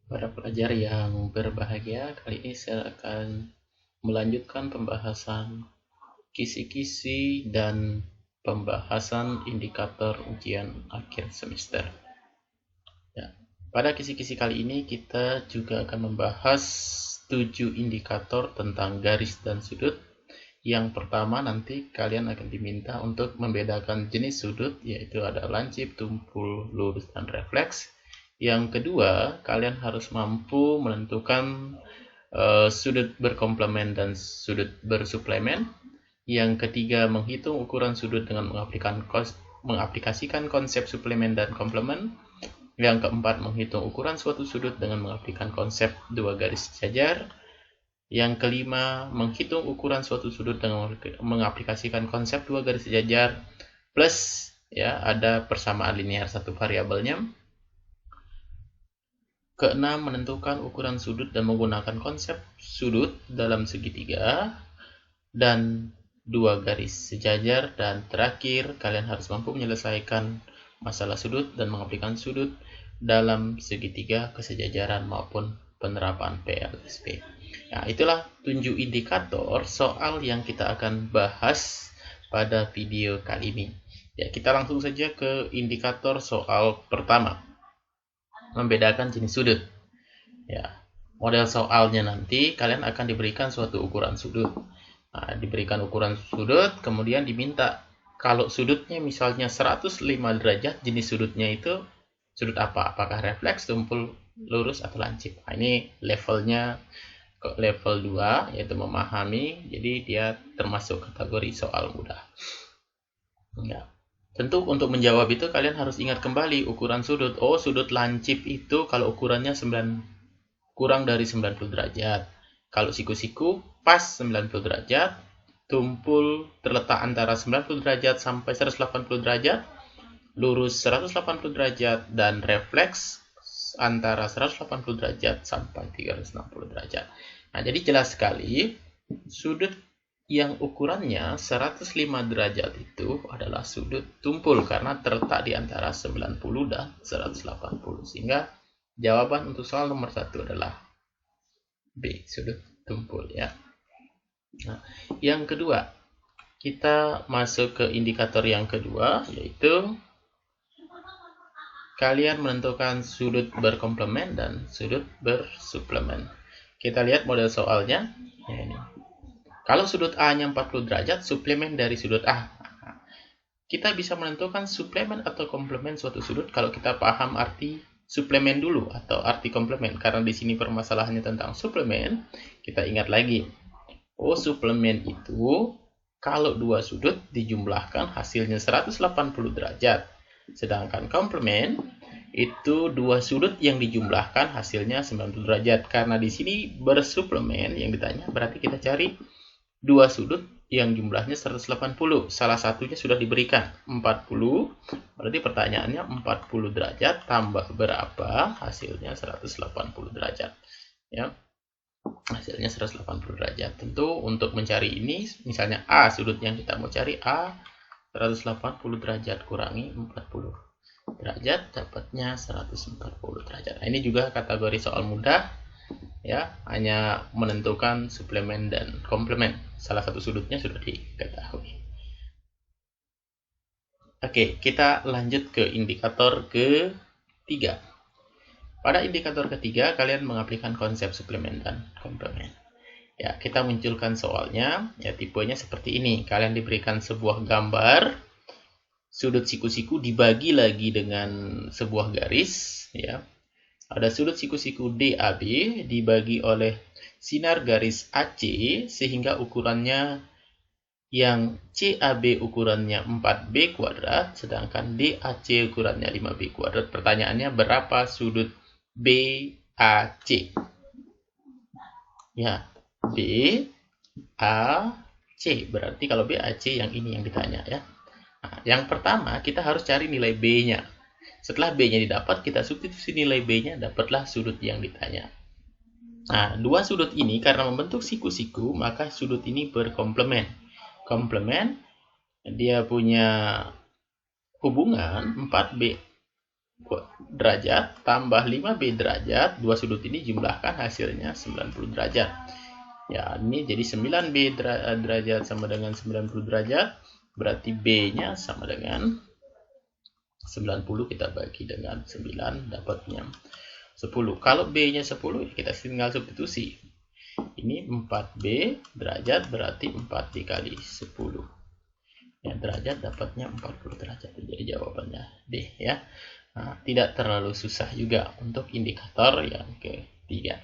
Para pelajar yang berbahagia, kali ini saya akan melanjutkan pembahasan kisi-kisi dan pembahasan indikator ujian akhir semester. Ya, pada kisi-kisi kali ini kita juga akan membahas 7 indikator tentang garis dan sudut. Yang pertama nanti kalian akan diminta untuk membedakan jenis sudut, yaitu ada lancip, tumpul, lurus, dan refleks. Yang kedua, kalian harus mampu menentukan sudut berkomplement dan sudut bersuplemen. Yang ketiga, menghitung ukuran sudut dengan mengaplikasikan konsep suplemen dan komplement. Yang keempat, menghitung ukuran suatu sudut dengan mengaplikasikan konsep dua garis sejajar. Yang kelima, menghitung ukuran suatu sudut dengan mengaplikasikan konsep dua garis sejajar plus ya ada persamaan linear satu variabelnya. Keenam, menentukan ukuran sudut dan menggunakan konsep sudut dalam segitiga dan dua garis sejajar. Dan terakhir, kalian harus mampu menyelesaikan masalah sudut dan mengaplikasikan sudut dalam segitiga kesejajaran maupun penerapan PLSP. Nah, itulah 7 indikator soal yang kita akan bahas pada video kali ini. Ya, kita langsung saja ke indikator soal pertama. Membedakan jenis sudut. Ya, model soalnya nanti kalian akan diberikan suatu ukuran sudut. Nah, diberikan ukuran sudut, kemudian diminta kalau sudutnya misalnya 105 derajat, jenis sudutnya itu sudut apa? Apakah refleks, tumpul, lurus, atau lancip? Nah, ini levelnya ke level 2, yaitu memahami. Jadi dia termasuk kategori soal mudah. Ya. Tentu untuk menjawab itu kalian harus ingat kembali ukuran sudut. Oh, sudut lancip itu kalau ukurannya 9 kurang dari 90 derajat. Kalau siku-siku pas 90 derajat, tumpul terletak antara 90 derajat sampai 180 derajat, lurus 180 derajat, dan refleks antara 180 derajat sampai 360 derajat. Nah, jadi jelas sekali sudut yang ukurannya 105 derajat itu adalah sudut tumpul karena terletak di antara 90 dan 180. Sehingga jawaban untuk soal nomor 1 adalah B, sudut tumpul ya. Nah, yang kedua, kita masuk ke indikator yang kedua, yaitu kalian menentukan sudut berkomplement dan sudut bersuplemen. Kita lihat model soalnya. Ya, ini. Kalau sudut A-nya 40 derajat, suplemen dari sudut A. Kita bisa menentukan suplemen atau komplement suatu sudut kalau kita paham arti suplemen dulu atau arti komplement. Karena di sini permasalahannya tentang suplemen, kita ingat lagi. Oh, suplemen itu kalau dua sudut dijumlahkan hasilnya 180 derajat. Sedangkan komplement itu dua sudut yang dijumlahkan hasilnya 90 derajat. Karena di sini bersuplemen yang ditanya, berarti kita cari dua sudut yang jumlahnya 180. Salah satunya sudah diberikan 40. Berarti pertanyaannya 40 derajat tambah berapa? Hasilnya 180 derajat. Ya. Hasilnya 180 derajat. Tentu untuk mencari ini, misalnya A, sudut yang kita mau cari A 180 derajat kurangi 40 derajat, dapatnya 140 derajat. Nah, ini juga kategori soal mudah ya, hanya menentukan suplemen dan komplement. Salah satu sudutnya sudah diketahui. Oke, kita lanjut ke indikator ketiga. Pada indikator ketiga, kalian mengaplikasikan konsep suplemen dan komplement. Ya, kita munculkan soalnya, ya tipenya seperti ini. Kalian diberikan sebuah gambar, sudut siku-siku dibagi lagi dengan sebuah garis, ya. Ada sudut siku-siku DAB dibagi oleh sinar garis AC sehingga ukurannya yang CAB ukurannya 4B kuadrat sedangkan DAC ukurannya 5B kuadrat. Pertanyaannya berapa sudut BAC? Ya, BAC. Berarti kalau BAC yang ini yang ditanya ya. Nah, yang pertama kita harus cari nilai B-nya. Setelah B-nya didapat, kita substitusi nilai B-nya, dapatlah sudut yang ditanya. Nah, dua sudut ini karena membentuk siku-siku, maka sudut ini berkomplement. Komplement, dia punya hubungan 4B derajat tambah 5B derajat, dua sudut ini jumlahkan hasilnya 90 derajat. Ya, ini jadi 9B derajat sama dengan 90 derajat, berarti B-nya sama dengan 90, kita bagi dengan 9, dapatnya 10. Kalau B-nya 10, kita tinggal substitusi. Ini 4B derajat berarti 4 dikali 10. Ya, derajat dapatnya 40 derajat. Jadi jawabannya D ya. Nah, tidak terlalu susah juga untuk indikator yang ketiga.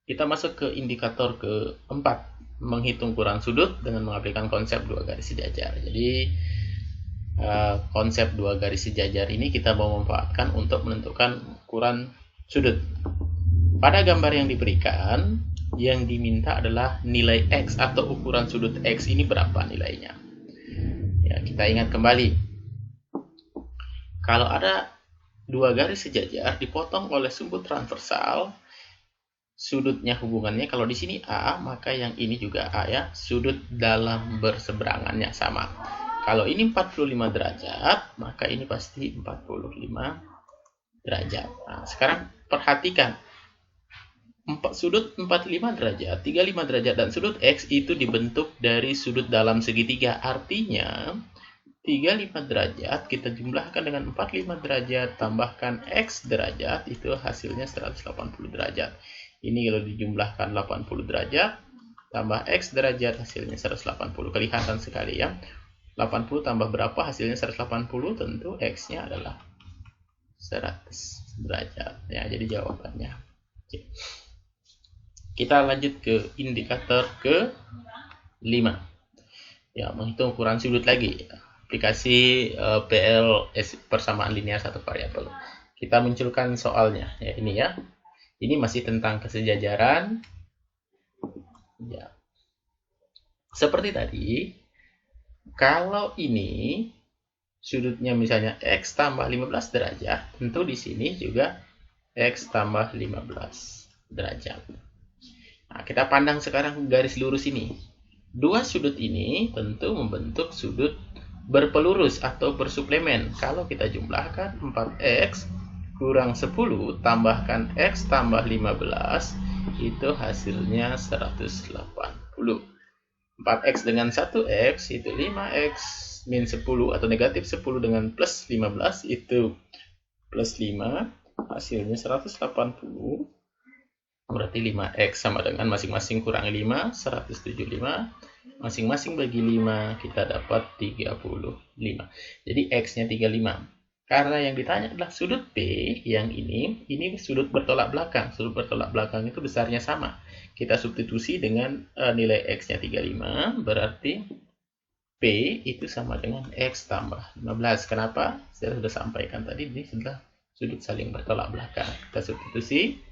Kita masuk ke indikator keempat, menghitung ukuran sudut dengan mengaplikasikan konsep dua garis sejajar. Jadi konsep dua garis sejajar ini kita mau memanfaatkan untuk menentukan ukuran sudut. Pada gambar yang diberikan, yang diminta adalah nilai X atau ukuran sudut X ini berapa nilainya. Ya, kita ingat kembali. Kalau ada dua garis sejajar dipotong oleh sumbu transversal, sudutnya hubungannya kalau di sini A, maka yang ini juga A ya, sudut dalam berseberangannya sama. Kalau ini 45 derajat, maka ini pasti 45 derajat. Nah, sekarang perhatikan. Sudut 45 derajat, 35 derajat, dan sudut X itu dibentuk dari sudut dalam segitiga. Artinya, 35 derajat kita jumlahkan dengan 45 derajat, tambahkan X derajat, itu hasilnya 180 derajat. Ini kalau dijumlahkan 80 derajat, tambah X derajat, hasilnya 180. Kelihatan sekali ya. 80 tambah berapa hasilnya 180? Tentu X-nya adalah 100 derajat. Ya, jadi jawabannya. Oke. Kita lanjut ke indikator ke-5. Ya, menghitung ukuran sudut lagi. Aplikasi PLS, persamaan linear satu variabel. Kita munculkan soalnya. Ya, ini ya. Ini masih tentang kesejajaran. Ya. Seperti tadi, kalau ini sudutnya misalnya X tambah 15 derajat, tentu di sini juga X tambah 15 derajat. Nah, kita pandang sekarang garis lurus ini. Dua sudut ini tentu membentuk sudut berpelurus atau bersuplemen. Kalau kita jumlahkan 4X kurang 10 tambahkan X tambah 15, itu hasilnya 180. 4X dengan 1X itu 5X min 10 atau negatif 10 dengan plus 15 itu plus 5, hasilnya 180. Berarti 5X sama dengan masing-masing kurang 5, 175. Masing-masing bagi 5, kita dapat 35. Jadi X-nya 35. Karena yang ditanya adalah sudut P, yang ini sudut bertolak belakang. Sudut bertolak belakang itu besarnya sama. Kita substitusi dengan nilai X-nya 35, berarti P itu sama dengan X tambah 15. Kenapa? Saya sudah sampaikan tadi, ini sudah sudut saling bertolak belakang. Kita substitusi,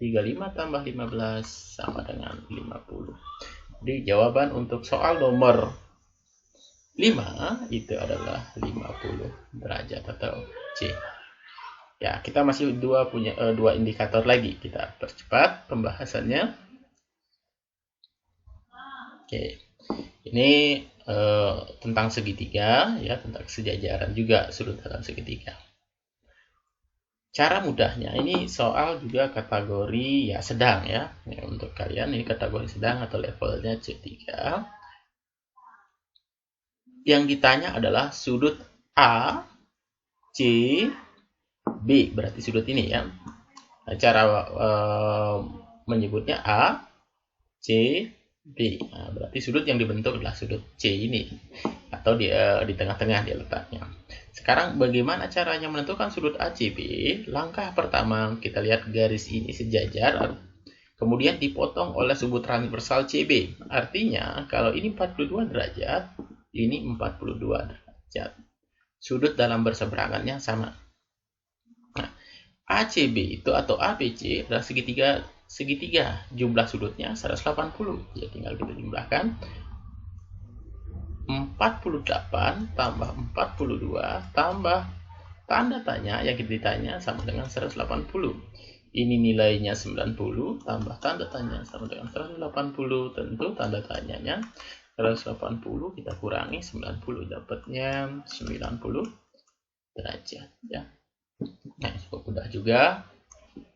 35 tambah 15 sama dengan 50. Jadi jawaban untuk soal nomor 5 itu adalah 50 derajat atau C. Ya, kita masih punya dua indikator lagi. Kita percepat pembahasannya. Oke. Ini tentang segitiga ya, tentang sejajaran juga sudut dalam segitiga. Cara mudahnya, ini soal juga kategori ya sedang ya. Untuk kalian ini kategori sedang atau levelnya C3. Yang ditanya adalah sudut A, C, B. Berarti sudut ini ya. Cara menyebutnya A, C, B. Nah, berarti sudut yang dibentuk adalah sudut C ini. Atau di tengah-tengah dia letaknya. Sekarang bagaimana caranya menentukan sudut ACB? Langkah pertama kita lihat garis ini sejajar, kemudian dipotong oleh sumbu transversal CB. Artinya kalau ini 42 derajat, ini 42 derajat. Sudut dalam berseberangannya sama. Nah, ACB itu atau ABC adalah segitiga. Jumlah sudutnya 180. Ya, tinggal kita jumlahkan. 48 tambah 42 tambah tanda tanya yang kita ditanya sama dengan 180. Ini nilainya 90 tambah tanda tanya sama dengan 180. Tentu tanda tanyanya 180 kita kurangi 90, dapatnya 90 derajat ya. Nah, cukup mudah juga.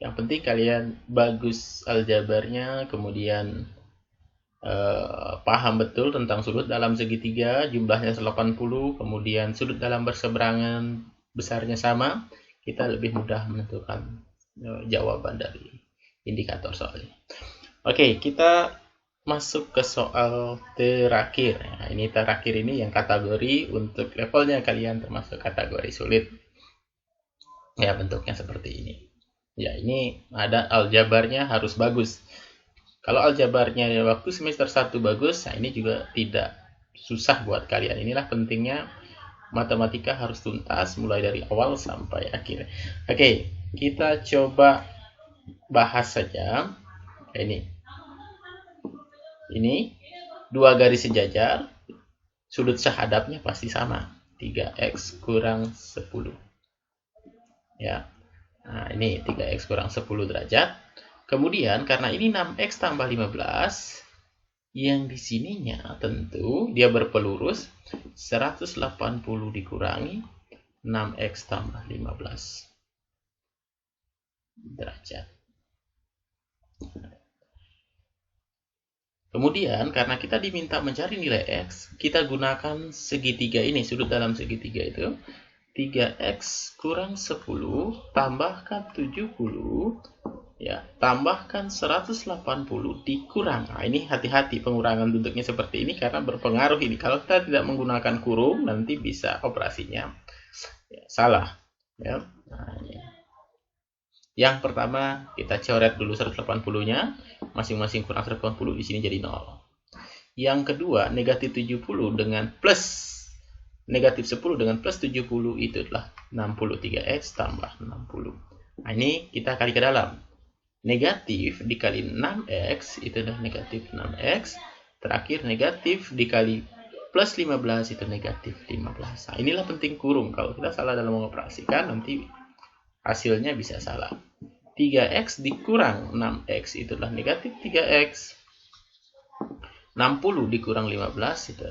Yang penting kalian bagus aljabarnya, kemudian paham betul tentang sudut dalam segitiga, jumlahnya 80, kemudian sudut dalam berseberangan besarnya sama, kita lebih mudah menentukan jawaban dari indikator soalnya. Oke, kita masuk ke soal terakhir. Nah, ini terakhir ini yang kategori untuk levelnya kalian termasuk kategori sulit. Ya, bentuknya seperti ini. Ya, ini ada aljabarnya harus bagus. Kalau aljabarnya waktu semester 1 bagus, nah ini juga tidak susah buat kalian. Inilah pentingnya matematika harus tuntas mulai dari awal sampai akhir. Oke, kita coba bahas saja. Ini dua garis sejajar, sudut sehadapnya pasti sama, 3x kurang 10. Ya. Nah, ini 3x kurang 10 derajat. Kemudian karena ini 6x tambah 15, yang di sininya tentu dia berpelurus 180 dikurangi 6x tambah 15 derajat. Kemudian karena kita diminta mencari nilai x, kita gunakan segitiga ini, sudut dalam segitiga itu 3x kurang 10 tambahkan 70 ya, tambahkan 180 dikurang. Nah, ini hati-hati pengurangan bentuknya seperti ini karena berpengaruh ini. Kalau kita tidak menggunakan kurung, nanti bisa operasinya ya, salah. Ya. Nah, ini. Yang pertama kita coret dulu 180-nya, masing-masing kurang 180 di sini jadi 0. Yang kedua negatif 70 dengan plus negatif 10 dengan plus 70 itu adalah 63x tambah 60. Nah, ini kita kali ke dalam. Negatif dikali 6x itu adalah negatif 6x. Terakhir negatif dikali plus 15 itu negatif 15. Nah, inilah penting kurung. Kalau kita salah dalam mengoperasikan nanti hasilnya bisa salah. 3x dikurang 6x itu adalah negatif 3x. 60 dikurang 15 itu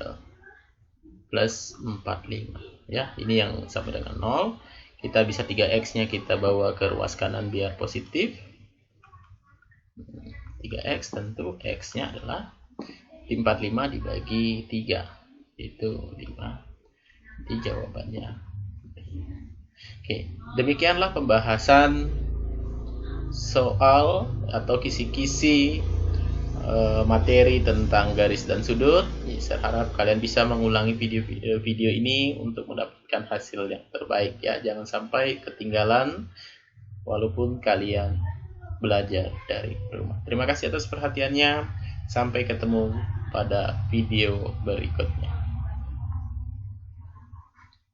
plus 45. Ya, ini yang sama dengan 0. Kita bisa 3x-nya kita bawa ke ruas kanan biar positif. 3x tentu x-nya adalah 45 dibagi 3 itu 5. Ini jawabannya. Oke, demikianlah pembahasan soal atau kisi-kisi materi tentang garis dan sudut. Saya harap kalian bisa mengulangi video ini untuk mendapatkan hasil yang terbaik ya. Jangan sampai ketinggalan walaupun kalian belajar dari rumah. Terima kasih atas perhatiannya. Sampai ketemu pada video berikutnya.